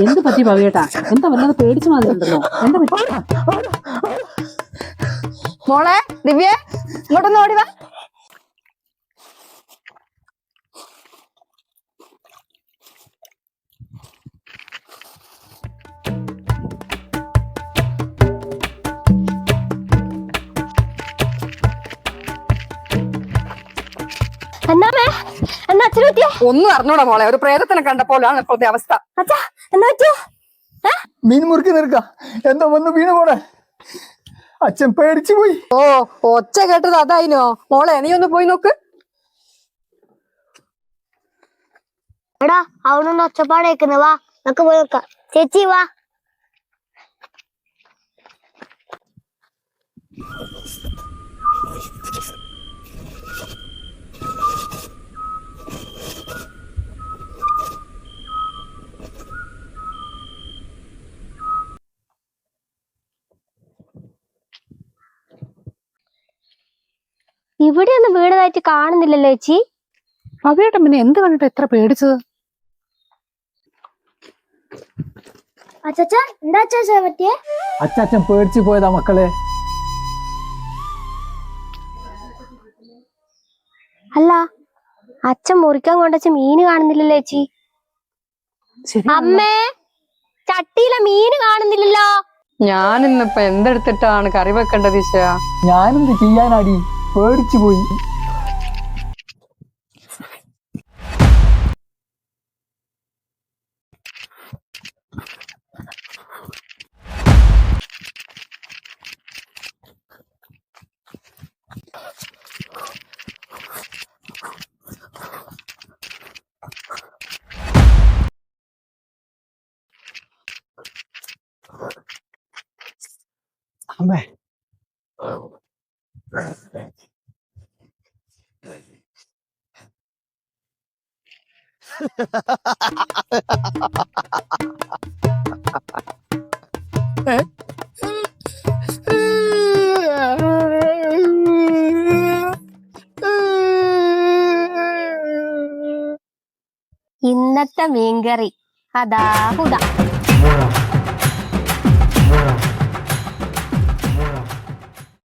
എന്ത് പറ്റി പവിയേട്ടാ? എന്താ വല്ലാതെ പേടിച്ചു മാതിരി ഉണ്ടല്ലോ, എന്താ പറ്റി? മോളെ ദിവ്യ, ഇങ്ങോട്ടൊന്ന് ഓടിവാ. ഒന്നും അറിഞ്ഞൂടാ മോളെ, ഒരു പ്രേതത്തിനെ കണ്ടപ്പോഴാണ് ഇപ്പോഴത്തെ അവസ്ഥ. മീൻ മുറുക്കി നിൽക്ക, എന്തോ വന്ന് വീണ് പോണെ. അച്ഛൻ പേടിച്ചു പോയി. ഓ, ഒച്ച കേട്ടത് അതായിനോ മോളെ? നീ ഒന്ന് പോയി നോക്ക്. എടാ, അവനൊന്ന് ഒച്ചപ്പാടേക്കുന്നു, വാ നമുക്ക് പോയി നോക്കാം. ചേച്ചി വാ. ഇവിടെ ഒന്നും വീണതായിട്ട് കാണുന്നില്ലല്ലോ ചേച്ചി. പവിയേട്ടൻ പിന്നെ എന്ത് കണ്ടിട്ട് എത്ര പേടിച്ചത്? അച്ചാ, എന്താ അച്ചാ പറ്റിയേ? അച്ഛൻ പേടിച്ചു പോയതാ മക്കളെ. അല്ല, അച്ഛൻ മുറിക്കാൻ കൊണ്ടുവച്ച മീന് കാണുന്നില്ലല്ലോ ചേച്ചി. അമ്മേ, ചട്ടിയിലെ മീന് കാണുന്നില്ലല്ലോ. ഞാനിന്നിപ്പോ എന്തെടുത്തിട്ടാണ് കറി വെക്കേണ്ടത് ഈശ്വര? ഞാനെന്ത് ചെയ്യാനാടി, പേടിച്ചു പോയി. അമ്മേ, ഇന്നത്തെ മീൻകറി അതാ.